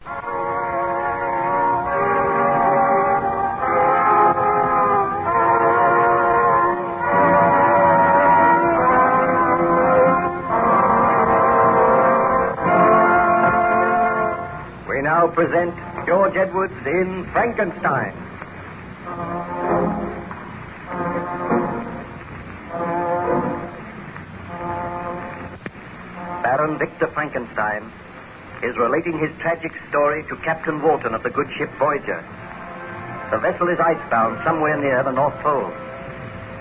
We now present George Edwards in Frankenstein. Baron Victor Frankenstein is relating his tragic story to Captain Walton of the good ship Voyager. The vessel is icebound somewhere near the North Pole.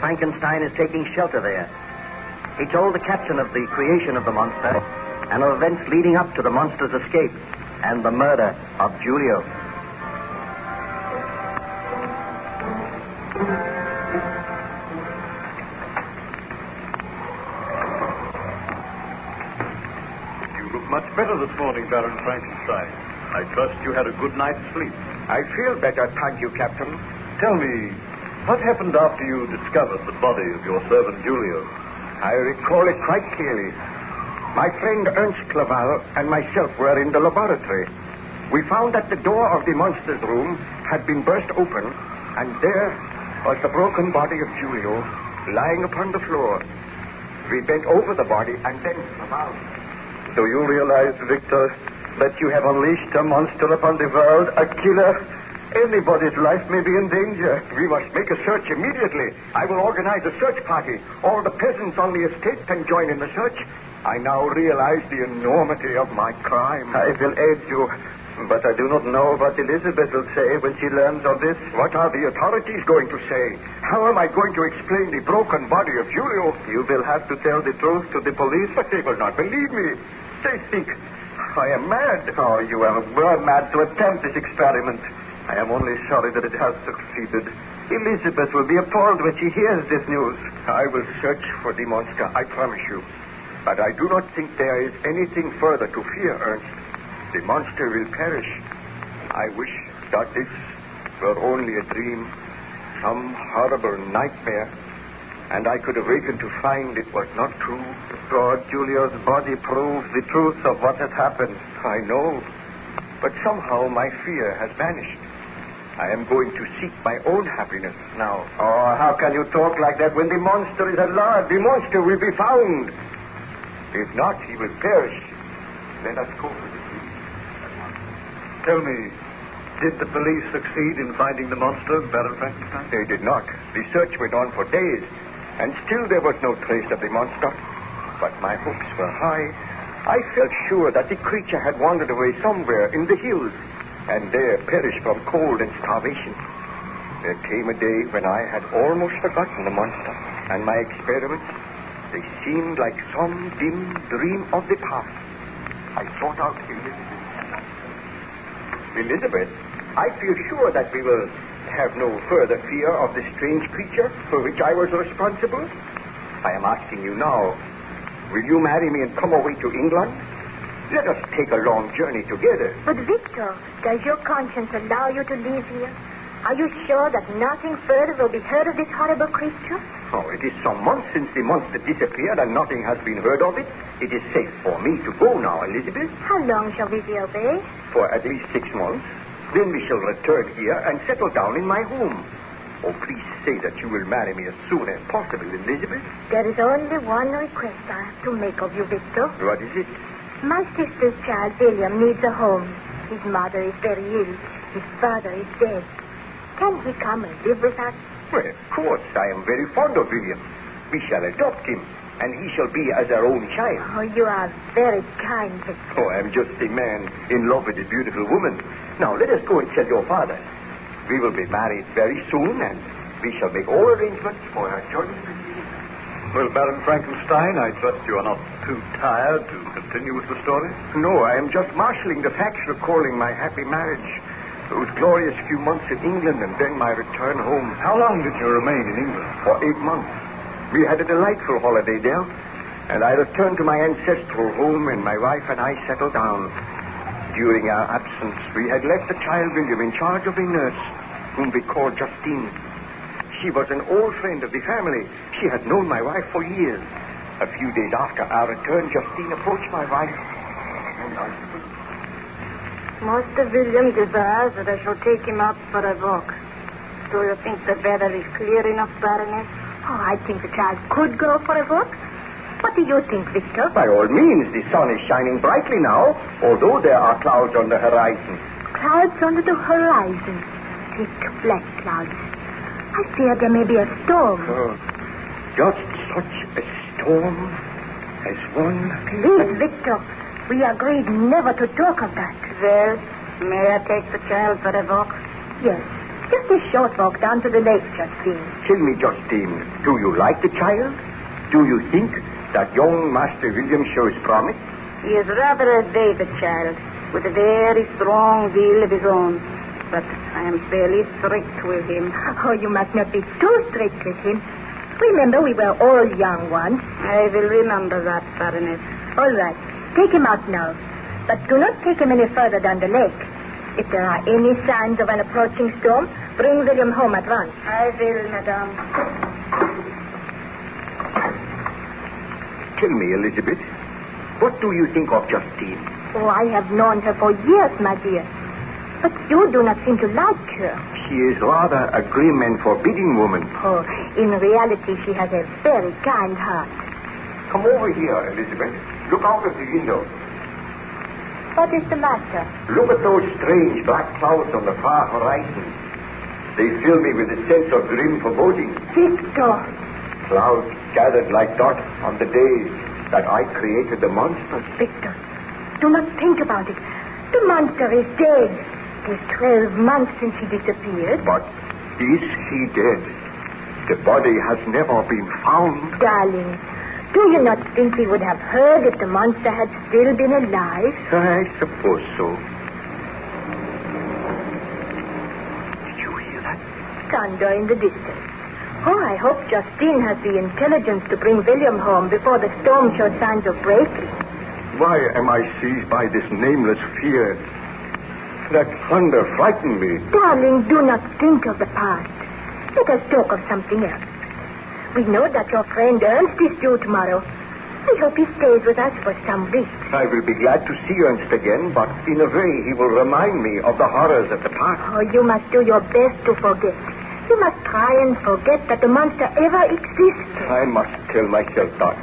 Frankenstein is taking shelter there. He told the captain of the creation of the monster and of events leading up to the monster's escape and the murder of Julio. You look much better this morning, Baron Frankenstein. I trust you had a good night's sleep. I feel better, thank you, Captain. Tell me, what happened after you discovered the body of your servant Julio? I recall it quite clearly. My friend Ernst Clerval and myself were in the laboratory. We found that the door of the monster's room had been burst open, and there was the broken body of Julio lying upon the floor. We bent over the body and then Clerval. Do you realize, Victor, that you have unleashed a monster upon the world, a killer? Anybody's life may be in danger. We must make a search immediately. I will organize a search party. All the peasants on the estate can join in the search. I now realize the enormity of my crime. I will aid you, but I do not know what Elizabeth will say when she learns of this. What are the authorities going to say? How am I going to explain the broken body of Julio? You will have to tell the truth to the police. But they will not believe me. They think I am mad. Oh, you are mad to attempt this experiment. I am only sorry that it has succeeded. Elizabeth will be appalled when she hears this news. I will search for the monster, I promise you. But I do not think there is anything further to fear, Ernst. The monster will perish. I wish that this were only a dream, some horrible nightmare, and I could awaken to find it was not true. God, Julio's body proves the truth of what has happened. I know, but somehow my fear has vanished. I am going to seek my own happiness now. Oh, how can you talk like that when the monster is at large? The monster will be found. If not, he will perish. Let us go for the police. Tell me, did the police succeed in finding the monster, Baron Frankenstein? They did not. The search went on for days, and still there was no trace of the monster. But my hopes were high. I felt sure that the creature had wandered away somewhere in the hills, and there perished from cold and starvation. There came a day when I had almost forgotten the monster, and my experiments, they seemed like some dim dream of the past. I sought out Elizabeth. Elizabeth, I feel sure that we will have no further fear of the strange creature for which I was responsible. I am asking you now, will you marry me and come away to England? Let us take a long journey together. But Victor, does your conscience allow you to live here? Are you sure that nothing further will be heard of this horrible creature? Oh, it is some months since the monster disappeared and nothing has been heard of it. It is safe for me to go now, Elizabeth. How long shall we be away? For at least 6 months. Then we shall return here and settle down in my home. Oh, please say that you will marry me as soon as possible, Elizabeth. There is only one request I have to make of you, Victor. What is it? My sister's child, William, needs a home. His mother is very ill. His father is dead. Can he come and live with us? Well, of course. I am very fond of William. We shall adopt him, and he shall be as our own child. Oh, you are very kind, Victor. Oh, I am just a man in love with a beautiful woman. Now, let us go and tell your father. We will be married very soon, and we shall make all arrangements for our journey. Well, Baron Frankenstein, I trust you are not too tired to continue with the story? No, I am just marshalling the facts recalling my happy marriage. Those glorious few months in England and then my return home. How long did you remain in England? For 8 months. We had a delightful holiday there, and I returned to my ancestral home, and my wife and I settled down. During our absence, we had left the child William in charge of a nurse, whom we called Justine. She was an old friend of the family. She had known my wife for years. A few days after our return, Justine approached my wife. Master William desires that I shall take him out for a walk. Do you think the weather is clear enough, Baroness? Oh, I think the child could go for a walk. What do you think, Victor? By all means, the sun is shining brightly now, although there are clouds on the horizon. Clouds under the horizon. Thick, black clouds. I fear there may be a storm. Just such a storm as one... Please, Victor. We agreed never to talk of that. Well, may I take the child for a walk? Yes. Just a short walk down to the lake, Justine. Tell me, Justine, do you like the child? Do you think that young Master William shows promise? He is rather a David child, with a very strong will of his own. But I am fairly strict with him. Oh, you must not be too strict with him. Remember, we were all young once. I will remember that, Baroness. All right. Take him out now. But do not take him any further down the lake. If there are any signs of an approaching storm, bring William home at once. I will, madame. Tell me, Elizabeth, what do you think of Justine? Oh, I have known her for years, my dear. But you do not seem to like her. She is rather a grim and forbidding woman. Oh, in reality, she has a very kind heart. Come over here, Elizabeth. Look out of the window. What is the matter? Look at those strange black clouds on the far horizon. They fill me with a sense of grim foreboding. Victor! Clouds gathered like dots on the day that I created the monster. Victor, do not think about it. The monster is dead. It is 12 months since he disappeared. But is he dead? The body has never been found. Darling, do you not think we would have heard if the monster had still been alive? I suppose so. Did you hear that? Thunder in the distance. Oh, I hope Justine has the intelligence to bring William home before the storm shows signs of breaking. Why am I seized by this nameless fear? That thunder frightened me. Darling, do not think of the past. Let us talk of something else. We know that your friend Ernst is due tomorrow. We hope he stays with us for some weeks. I will be glad to see Ernst again, but in a way he will remind me of the horrors of the past. Oh, you must do your best to forget. You must try and forget that the monster ever existed. I must tell myself that.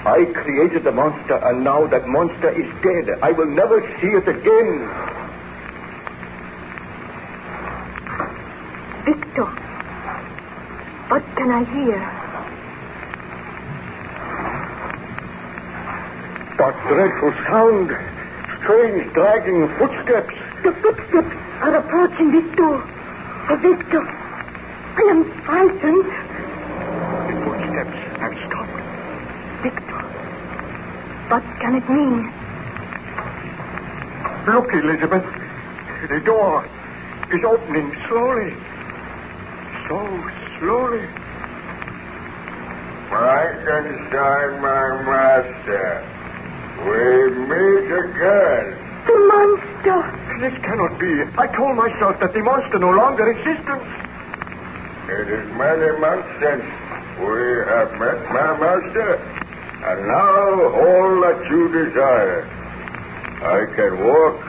I created the monster, and now that monster is dead. I will never see it again. Victor, what can I hear? That dreadful sound. Strange, dragging footsteps. The footsteps are approaching this door. Oh, Victor, I am frightened. The footsteps have stopped. Victor, what can it mean? Look, Elizabeth. The door is opening slowly. So slowly. Frankenstein, my master. We meet again. The monster. This cannot be. I told myself that the monster no longer existed. It is many months since we have met, my master. And now all that you desire. I can walk.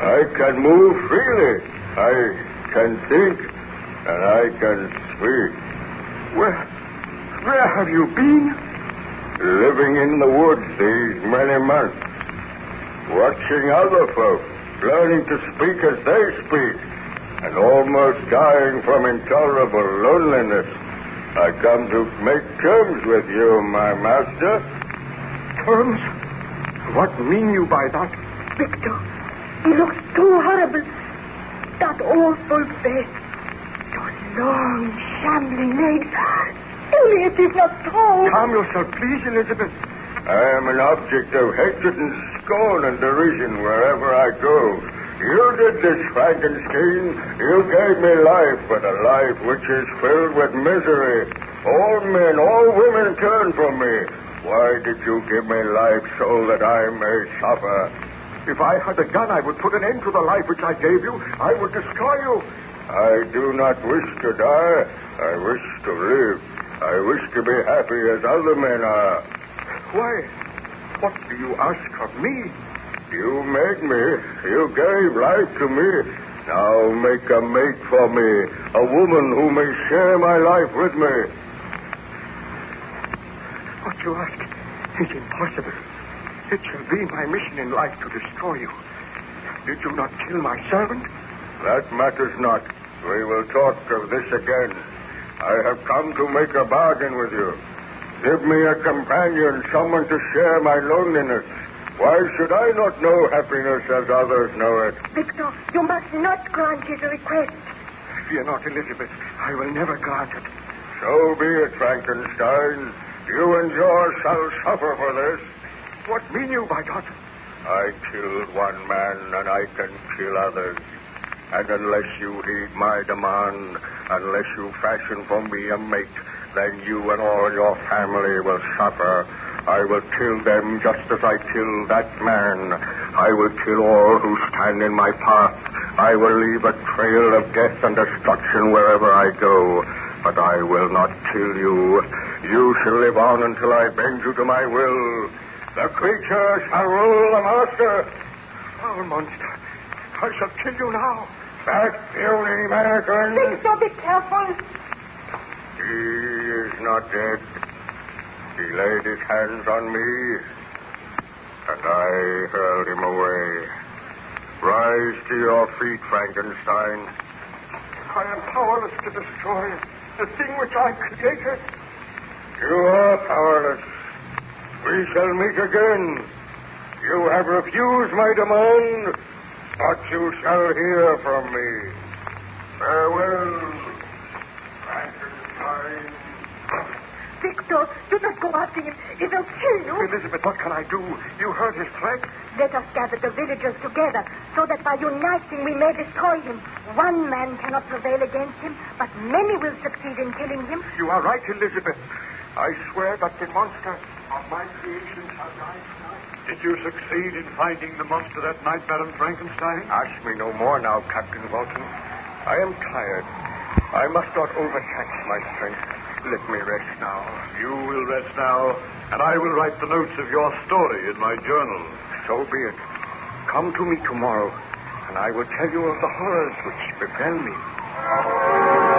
I can move freely. I can think. And I can speak. Where have you been? Living in the woods these many months. Watching other folk. Learning to speak as they speak. And almost dying from intolerable loneliness. I come to make terms with you, my master. Terms? What mean you by that? Victor, he looks too horrible. That awful face. Those long, shambling legs. Tell me it is not so. Calm yourself, please, Elizabeth. I am an object of hatred and scorn and derision wherever I go. You did this, Frankenstein. You gave me life, but a life which is filled with misery. All men, all women turn from me. Why did you give me life so that I may suffer? If I had a gun, I would put an end to the life which I gave you. I would destroy you. I do not wish to die. I wish to live. I wish to be happy as other men are. Why? What do you ask of me? You made me. You gave life to me. Now make a mate for me, a woman who may share my life with me. What you ask is impossible. It shall be my mission in life to destroy you. Did you not kill my servant? That matters not. We will talk of this again. I have come to make a bargain with you. Give me a companion, someone to share my loneliness. Why should I not know happiness as others know it? Victor, you must not grant his request. Fear not, Elizabeth. I will never grant it. So be it, Frankenstein. You and yours shall suffer for this. What mean you by that? I killed one man, and I can kill others. And unless you heed my demand, unless you fashion for me a mate, then you and all your family will suffer. I will kill them just as I killed that man. I will kill all who stand in my path. I will leave a trail of death and destruction wherever I go. But I will not kill you. You shall live on until I bend you to my will. The creature shall rule the master. Foul monster. I shall kill you now. That puny American. Victor, be careful. He is not dead. He laid his hands on me, and I hurled him away. Rise to your feet, Frankenstein. I am powerless to destroy the thing which I created. You are powerless. We shall meet again. You have refused my demand, but you shall hear from me. Farewell, Frankenstein. Victor, do not go after him. He will kill you. Elizabeth, what can I do? You heard his threat. Let us gather the villagers together so that by uniting we may destroy him. One man cannot prevail against him, but many will succeed in killing him. You are right, Elizabeth. I swear that the monster of my creation shall die tonight. Did you succeed in finding the monster that night, Baron Frankenstein? Ask me no more now, Captain Walton. I am tired. I must not overtax my strength. Let me rest now. You will rest now, and I will write the notes of your story in my journal. So be it. Come to me tomorrow, and I will tell you of the horrors which befell me.